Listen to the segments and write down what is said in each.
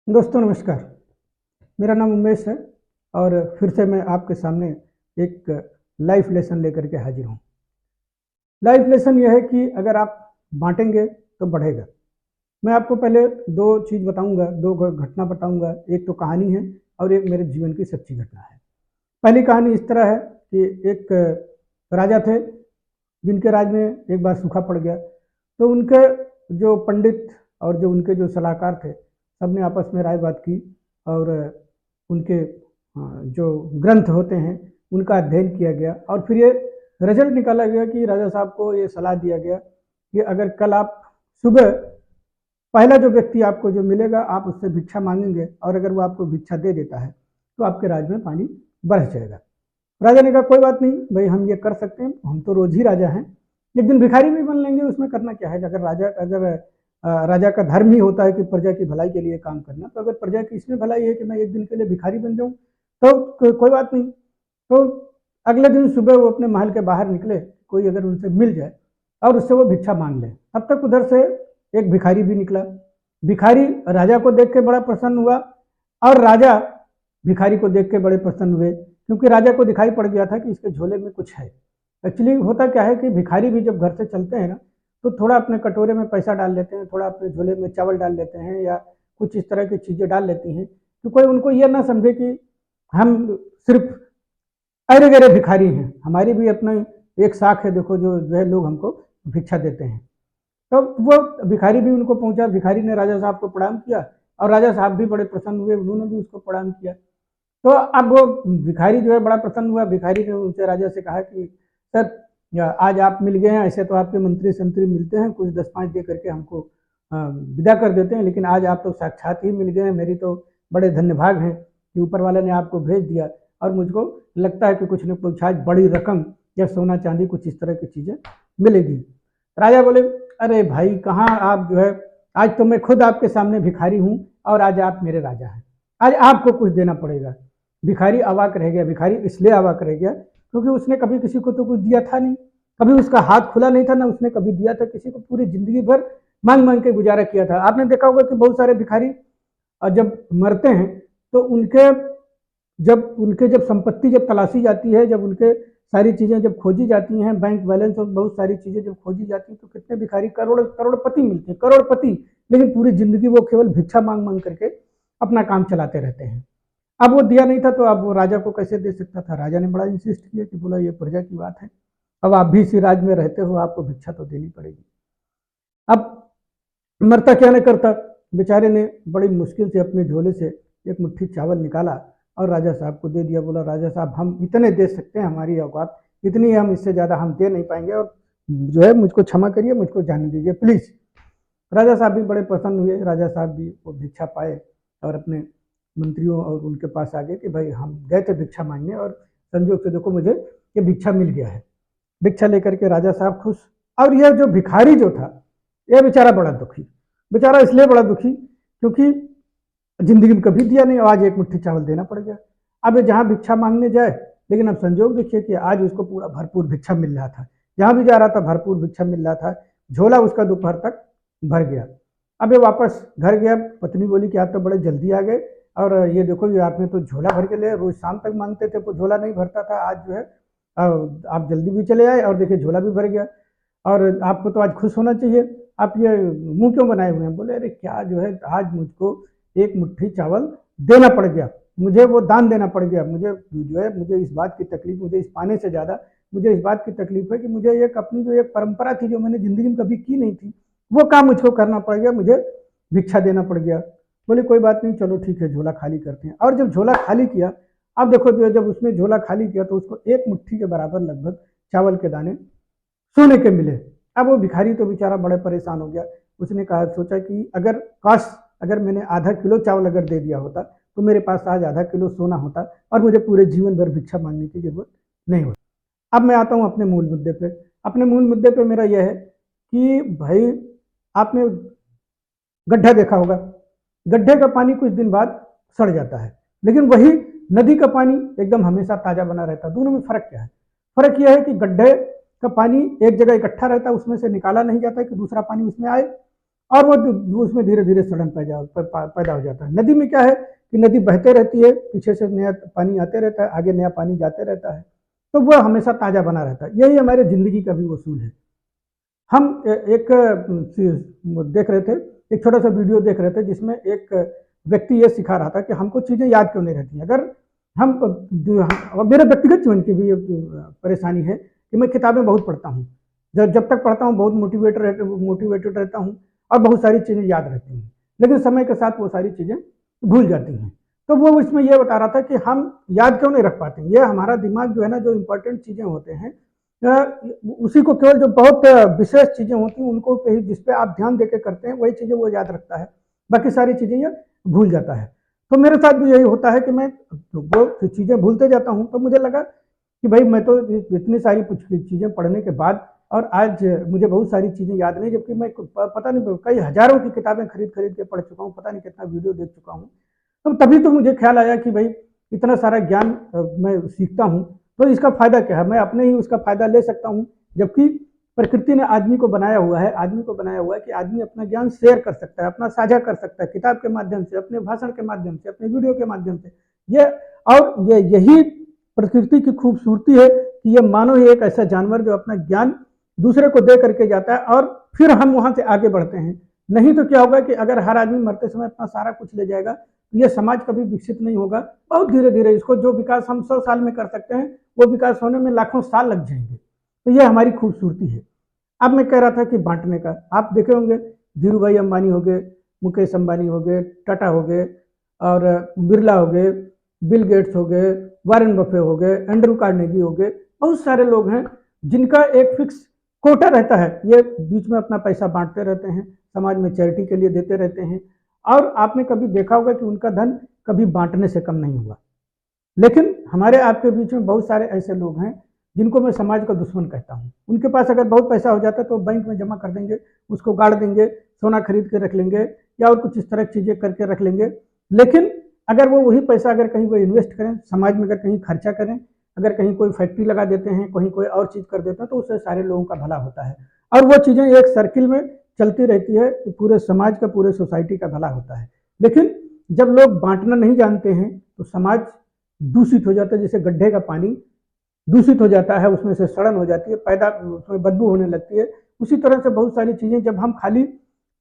दोस्तों नमस्कार। मेरा नाम उमेश है और फिर से मैं आपके सामने एक लाइफ लेसन लेकर के हाजिर हूँ। लाइफ लेसन यह है कि अगर आप बांटेंगे तो बढ़ेगा। मैं आपको पहले दो चीज़ बताऊंगा, दो घटना बताऊंगा। एक तो कहानी है और एक मेरे जीवन की सच्ची घटना है। पहली कहानी इस तरह है कि एक राजा थे जिनके राज में एक बार सूखा पड़ गया। तो उनके जो पंडित और जो उनके जो सलाहकार थे, सबने आपस में राय बात की और उनके जो ग्रंथ होते हैं उनका अध्ययन किया गया और फिर ये रिजल्ट निकाला गया कि राजा साहब को ये सलाह दिया गया कि अगर कल आप सुबह पहला जो व्यक्ति आपको जो मिलेगा आप उससे भिक्षा मांगेंगे और अगर वो आपको भिक्षा दे देता है तो आपके राज में पानी बरस जाएगा। राजा ने कहा कोई बात नहीं भाई, हम ये कर सकते हैं, हम तो रोज ही राजा हैं, एक दिन भिखारी भी बन लेंगे, उसमें करना क्या है। अगर राजा का धर्म ही होता है कि प्रजा की भलाई के लिए काम करना, तो अगर प्रजा की इसमें भलाई है कि मैं एक दिन के लिए भिखारी बन जाऊं तो कोई बात नहीं। तो अगले दिन सुबह वो अपने महल के बाहर निकले, कोई अगर उनसे मिल जाए और उससे वो भिक्षा मांग ले। तब तक उधर से एक भिखारी भी निकला। भिखारी राजा को देख के बड़ा प्रसन्न हुआ और राजा भिखारी को देख के बड़े प्रसन्न हुए, क्योंकि राजा को दिखाई पड़ गया था कि इसके झोले में कुछ है। एक्चुअली होता क्या है कि भिखारी भी जब घर से चलते हैं ना, तो थोड़ा अपने कटोरे में पैसा डाल लेते हैं, थोड़ा अपने झोले में चावल डाल लेते हैं या कुछ इस तरह की चीज़ें डाल लेती हैं, तो कोई उनको यह ना समझे कि हम सिर्फ अरे गरे भिखारी हैं। हमारी भी अपना एक साख है, देखो जो है लोग हमको भिक्षा देते हैं। तो वो भिखारी भी उनको पहुंचा, भिखारी ने राजा साहब को प्रणाम किया और राजा साहब भी बड़े प्रसन्न हुए, उन्होंने भी उसको प्रणाम किया। तो अब वो भिखारी जो है बड़ा प्रसन्न हुआ। भिखारी ने उनसे राजा से कहा कि सर आज आप मिल गए हैं, ऐसे तो आपके मंत्री संतरी मिलते हैं, कुछ 10-5 दे करके हमको विदा कर देते हैं, लेकिन आज आप तो साक्षात ही मिल गए हैं। मेरी तो बड़े धन्यभाग हैं कि ऊपर वाले ने आपको भेज दिया और मुझको लगता है कि कुछ न कुछ आज बड़ी रकम या सोना चांदी कुछ इस तरह की चीज़ें मिलेगी। राजा बोले अरे भाई कहाँ आप जो है, आज तो मैं खुद आपके सामने भिखारी हूँ और आज आप मेरे राजा हैं, आज आपको कुछ देना पड़ेगा। भिखारी अवाक रह गया। भिखारी इसलिए अवाक रह गया क्योंकि उसने कभी किसी को तो कुछ दिया था नहीं, कभी उसका हाथ खुला नहीं था ना उसने कभी दिया था किसी को, पूरी जिंदगी भर मांग मांग के गुजारा किया था। आपने देखा होगा कि बहुत सारे भिखारी जब मरते हैं तो उनके जब संपत्ति जब तलाशी जाती है, जब उनके सारी चीजें जब खोजी जाती हैं, बैंक बैलेंस और बहुत सारी चीजें जब खोजी जाती हैं, तो कितने भिखारी करोड़पति मिलते हैं, करोड़पति, लेकिन पूरी जिंदगी वो केवल भिक्षा मांग मांग करके अपना काम चलाते रहते हैं। अब वो दिया नहीं था तो अब वो राजा को कैसे दे सकता था। राजा ने बड़ा इंसिस्ट किया कि बोला ये प्रजा की बात है, अब आप भी इसी राज्य में रहते हो, आपको भिक्षा तो देनी पड़ेगी। अब मरता क्या नहीं करता, बेचारे ने बड़ी मुश्किल से अपने झोले से एक मुट्ठी चावल निकाला और राजा साहब को दे दिया। बोला राजा साहब हम इतने दे सकते हैं, हमारी औकात इतनी है, हम इससे ज़्यादा हम दे नहीं पाएंगे और जो है मुझको क्षमा करिए, मुझको जाने दीजिए प्लीज़। राजा साहब भी बड़े प्रसन्न हुए। राजा साहब भी वो भिक्षा पाए और अपने मंत्रियों और उनके पास आ गए कि भाई हम गए थे भिक्षा मांगने और संजोग से देखो मुझे ये भिक्षा मिल गया है। भिक्षा लेकर के राजा साहब खुश। और यह जो भिखारी जो था यह बेचारा बड़ा दुखी। बेचारा इसलिए बड़ा दुखी क्योंकि जिंदगी में कभी दिया नहीं, आज एक मुट्ठी चावल देना पड़ गया। अब ये जहाँ भिक्षा मांगने जाए, लेकिन अब संजोग देखिए कि आज उसको पूरा भरपूर भिक्षा मिल रहा था, जहाँ भी जा रहा था भरपूर भिक्षा मिल रहा था, झोला उसका दोपहर तक भर गया। अब ये वापस घर गया, पत्नी बोली कि आप तो बड़े जल्दी आ गए और ये देखो ये आपने तो झोला भर के ले, रोज शाम तक मांगते थे तो झोला नहीं भरता था, आज जो है आप जल्दी भी चले आए और देखिए झोला भी भर गया और आपको तो आज खुश होना चाहिए, आप ये मुंह क्यों बनाए हुए हैं। बोले अरे क्या जो है, आज मुझको एक मुट्ठी चावल देना पड़ गया, मुझे वो दान देना पड़ गया। मुझे जो है मुझे इस बात की तकलीफ, मुझे इस पाने से ज़्यादा मुझे इस बात की तकलीफ है कि मुझे एक अपनी जो एक परंपरा थी जो मैंने ज़िंदगी में कभी की नहीं थी, वो काम मुझको करना पड़ गया, मुझे भिक्षा देना पड़ गया। बोले कोई बात नहीं, चलो ठीक है झोला खाली करते हैं। और जब झोला खाली किया, अब देखो जो जब उसने झोला खाली किया तो उसको एक मुट्ठी के बराबर लगभग चावल के दाने सोने के मिले। अब वो भिखारी तो बेचारा बड़े परेशान हो गया। उसने कहा, सोचा कि अगर मैंने आधा किलो चावल अगर दे दिया होता तो मेरे पास आज आधा किलो सोना होता और मुझे पूरे जीवन भर भिक्षा मांगने की जरूरत नहीं होती। अब मैं आता हूँ अपने मूल मुद्दे पे। अपने मूल मुद्दे पे मेरा यह है कि भाई आपने गड्ढा देखा होगा, गड्ढे का पानी कुछ दिन बाद सड़ जाता है, लेकिन वही नदी का पानी एकदम हमेशा ताजा बना रहता है। दोनों में फर्क क्या है? फर्क यह है कि गड्ढे का पानी एक जगह इकट्ठा रहता है, उसमें से निकाला नहीं जाता कि दूसरा पानी उसमें आए, और वो उसमें धीरे धीरे सड़न पैदा हो जाता है। नदी में क्या है कि नदी बहते रहती है, पीछे से नया पानी आते रहता है, आगे नया पानी जाते रहता है, तो वो हमेशा ताज़ा बना रहता है। यही हमारे ज़िंदगी का भी उसूल है। हम एक देख रहे थे, एक छोटा सा वीडियो देख रहे थे जिसमें एक व्यक्ति ये सिखा रहा था कि हमको चीज़ें याद क्यों नहीं रहती। अगर हम मेरे व्यक्तिगत जीवन की भी परेशानी है कि मैं किताबें बहुत पढ़ता हूँ, जब तक पढ़ता हूँ बहुत मोटिवेटेड रहता हूँ और बहुत सारी चीज़ें याद रहती हैं, लेकिन समय के साथ वो सारी चीज़ें भूल जाती हैं। तो वो इसमें ये बता रहा था कि हम याद क्यों नहीं रख पाते। ये हमारा दिमाग जो है ना, जो इम्पोर्टेंट चीज़ें होते हैं उसी को, केवल जो बहुत विशेष चीज़ें होती हैं उनको जिस पे आप ध्यान देके करते हैं वही चीज़ें वो याद रखता है, बाकी सारी चीज़ें ये भूल जाता है। तो मेरे साथ भी यही होता है कि मैं वो चीज़ें भूलते जाता हूँ। तो मुझे लगा कि भाई मैं तो इतनी सारी कुछ चीज़ें पढ़ने के बाद और आज मुझे बहुत सारी चीज़ें याद नहीं, जबकि मैं पता नहीं कई हज़ारों की किताबें खरीद के पढ़ चुका हूँ, पता नहीं कितना वीडियो देख चुका हूँ। तो तभी तो मुझे ख्याल आया कि भाई इतना सारा ज्ञान मैं सीखता हूँ तो इसका फ़ायदा क्या है, मैं अपने ही उसका फ़ायदा ले सकता हूँ। जबकि प्रकृति ने आदमी को बनाया हुआ है, कि आदमी अपना ज्ञान शेयर कर सकता है, अपना साझा कर सकता है, किताब के माध्यम से, अपने भाषण के माध्यम से, अपने वीडियो के माध्यम से। यही प्रकृति की खूबसूरती है कि ये मानो ही एक ऐसा जानवर जो अपना ज्ञान दूसरे को दे करके जाता है और फिर हम वहां से आगे बढ़ते हैं। नहीं तो क्या होगा कि अगर हर आदमी मरते समय अपना सारा कुछ ले जाएगा तो ये समाज कभी विकसित नहीं होगा। बहुत धीरे धीरे इसको, जो विकास हम 100 साल में कर सकते हैं वो विकास होने में लाखों साल लग जाएंगे। तो ये हमारी खूबसूरती है। अब मैं कह रहा था कि बांटने का, आप देखे होंगे धीरू भाई अंबानी हो गए, मुकेश अंबानी हो गए, टाटा हो गए और बिरला हो गए, बिल गेट्स हो गए, वारेन बफे हो गए, एंड्रू कार्नेगी हो गए। बहुत सारे लोग हैं जिनका एक फिक्स कोटा रहता है, ये बीच में अपना पैसा बांटते रहते हैं, समाज में चैरिटी के लिए देते रहते हैं और आपने कभी देखा होगा कि उनका धन कभी बांटने से कम नहीं हुआ। लेकिन हमारे आपके बीच में बहुत सारे ऐसे लोग हैं जिनको मैं समाज का दुश्मन कहता हूँ। उनके पास अगर बहुत पैसा हो जाता है तो बैंक में जमा कर देंगे, उसको गाड़ देंगे, सोना खरीद के रख लेंगे या और कुछ इस तरह की चीज़ें करके रख लेंगे। लेकिन अगर वो वही पैसा अगर कहीं वो इन्वेस्ट करें, समाज में अगर कहीं खर्चा करें, अगर कहीं कोई फैक्ट्री लगा देते हैं, कहीं कोई और चीज़ कर देते हैं, तो उससे सारे लोगों का भला होता है और वो चीज़ें एक सर्किल में चलती रहती है कि पूरे समाज का, पूरे सोसाइटी का भला होता है। लेकिन जब लोग बांटना नहीं जानते हैं तो समाज दूषित हो जाता है, जैसे गड्ढे का पानी दूषित हो जाता है, उसमें से सड़न हो जाती है, पैदा उसमें बदबू होने लगती है। उसी तरह से बहुत सारी चीज़ें जब हम खाली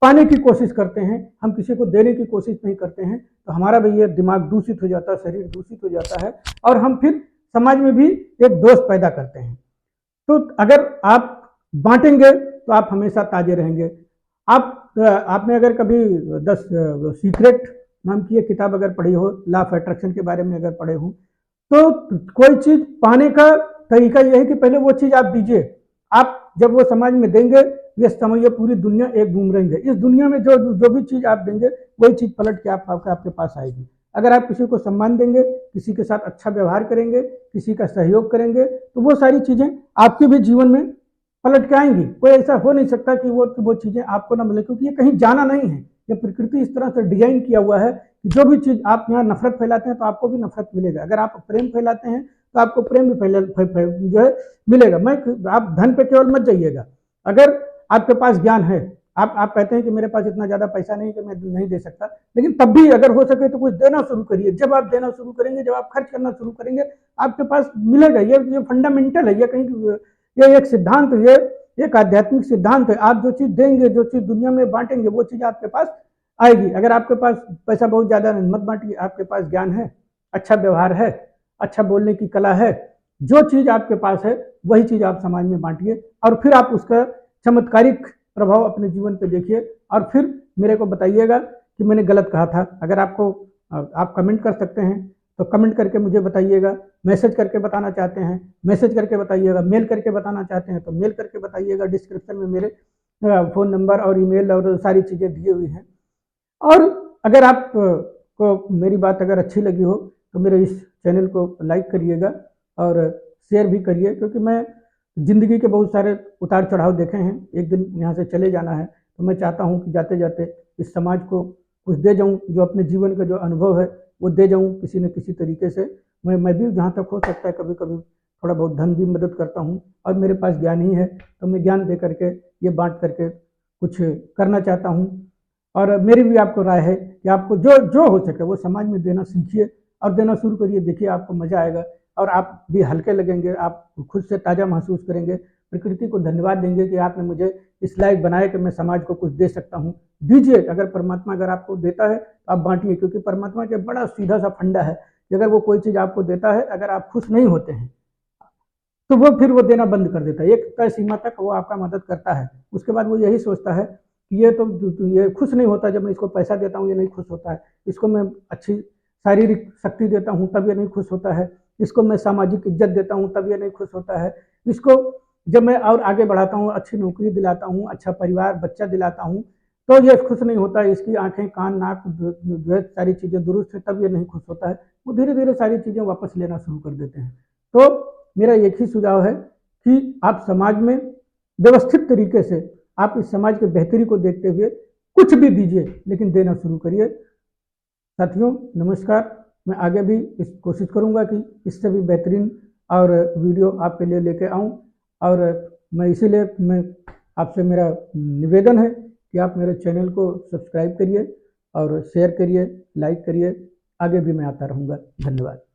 पाने की कोशिश करते हैं, हम किसी को देने की कोशिश नहीं करते हैं, तो हमारा भी ये दिमाग दूषित हो जाता है, शरीर दूषित हो जाता है और हम फिर समाज में भी एक दोष पैदा करते हैं। तो अगर आप बांटेंगे तो आप हमेशा ताजे रहेंगे। आपने अगर कभी 10 सीक्रेट नाम की एक किताब अगर पढ़ी हो, लॉ ऑफ अट्रैक्शन के बारे में अगर पढ़े हो, तो कोई चीज पाने का तरीका यह है कि पहले वो चीज आप दीजिए। आप जब वो समाज में देंगे, ये समझिए पूरी दुनिया एक बूमरैंग है। इस दुनिया में जो जो भी चीज आप देंगे वही चीज पलट के आपके पास आएगी। अगर आप किसी को सम्मान देंगे, किसी के साथ अच्छा व्यवहार करेंगे, किसी का सहयोग करेंगे, तो वो सारी चीजें आपके भी जीवन में पलट के आएंगी। कोई ऐसा हो नहीं सकता कि वो चीजें आपको ना मिले, क्योंकि ये कहीं जाना नहीं है। ये प्रकृति इस तरह से डिजाइन किया हुआ है कि जो भी चीज आप यहाँ नफरत फैलाते हैं तो आपको भी नफरत मिलेगा, अगर आप प्रेम फैलाते हैं तो आपको प्रेम भी जो है मिलेगा। मैं आप धन पे केवल मत जाइएगा। अगर आपके पास ज्ञान है, आप कहते हैं कि मेरे पास इतना ज्यादा पैसा नहीं कि मैं नहीं दे सकता, लेकिन तब भी अगर हो सके तो कुछ देना शुरू करिए। जब आप देना शुरू करेंगे, जब आप खर्च करना शुरू करेंगे, आपके पास मिलेगा। ये फंडामेंटल है, ये कहीं ये एक सिद्धांत, ये एक आध्यात्मिक सिद्धांत है। आप जो चीज देंगे, जो चीज दुनिया में बांटेंगे, वो चीज आपके पास आएगी। अगर आपके पास पैसा बहुत ज्यादा मत बांटिए, आपके पास ज्ञान है, अच्छा व्यवहार है, अच्छा बोलने की कला है, जो चीज आपके पास है वही चीज आप समाज में बांटिए और फिर आप उसका चमत्कारिक प्रभाव अपने जीवन पे देखिए और फिर मेरे को बताइएगा कि मैंने गलत कहा था। अगर आपको, आप कमेंट कर सकते हैं तो कमेंट करके मुझे बताइएगा, मैसेज करके बताना चाहते हैं मैसेज करके बताइएगा, मेल करके बताना चाहते हैं तो मेल करके बताइएगा। डिस्क्रिप्शन में मेरे फ़ोन नंबर और ईमेल और सारी चीज़ें दी हुई हैं। और अगर आप को मेरी बात अगर अच्छी लगी हो तो मेरे इस चैनल को लाइक करिएगा और शेयर भी करिए, क्योंकि मैं ज़िंदगी के बहुत सारे उतार चढ़ाव देखे हैं। एक दिन यहाँ से चले जाना है, तो मैं चाहता हूँ कि जाते जाते इस समाज को कुछ दे जाऊँ, जो अपने जीवन का जो अनुभव है वो दे जाऊँ किसी न किसी तरीके से। मैं भी जहाँ तक हो सकता है कभी कभी थोड़ा बहुत धन भी मदद करता हूँ और मेरे पास ज्ञान ही है तो मैं ज्ञान दे करके, ये बांट करके कुछ करना चाहता हूँ। और मेरी भी आपको राय है कि आपको जो जो हो सके वो समाज में देना सीखिए और देना शुरू करिए। देखिए आपको मज़ा आएगा और आप भी हल्के लगेंगे, आप खुद से ताज़ा महसूस करेंगे, प्रकृति को धन्यवाद देंगे कि आपने मुझे इस लायक बनाया कि मैं समाज को कुछ दे सकता हूँ। दीजिए, अगर परमात्मा अगर आपको देता है तो आप बांटिए, क्योंकि परमात्मा के बड़ा सीधा सा फंडा है कि अगर वो कोई चीज़ आपको देता है, अगर आप खुश नहीं होते हैं तो वो फिर वो देना बंद कर देता है। एक तय सीमा तक वो आपका मदद करता है, उसके बाद वो यही सोचता है कि ये तो ये खुश नहीं होता जब मैं इसको पैसा देता हूँ, ये नहीं खुश होता है, इसको मैं अच्छी शारीरिक शक्ति देता हूँ तब ये नहीं खुश होता है, इसको मैं सामाजिक इज्जत देता हूँ तब ये नहीं खुश होता है, इसको जब मैं और आगे बढ़ाता हूँ, अच्छी नौकरी दिलाता हूँ, अच्छा परिवार बच्चा दिलाता हूँ, तो ये खुश नहीं होता है, इसकी आंखें कान नाक जो है सारी चीज़ें दुरुस्त है तब ये नहीं खुश होता है। वो धीरे धीरे सारी चीज़ें वापस लेना शुरू कर देते हैं। तो मेरा एक ही सुझाव है कि आप समाज में व्यवस्थित तरीके से आप इस समाज के बेहतरी को देखते हुए कुछ भी दीजिए, लेकिन देना शुरू करिए। साथियों नमस्कार, मैं आगे भी इस कोशिश करूंगा कि इससे भी बेहतरीन और वीडियो आपके लिए लेके आऊं, और मैं इसीलिए मैं आपसे मेरा निवेदन है कि आप मेरे चैनल को सब्सक्राइब करिए और शेयर करिए, लाइक करिए। आगे भी मैं आता रहूँगा। धन्यवाद।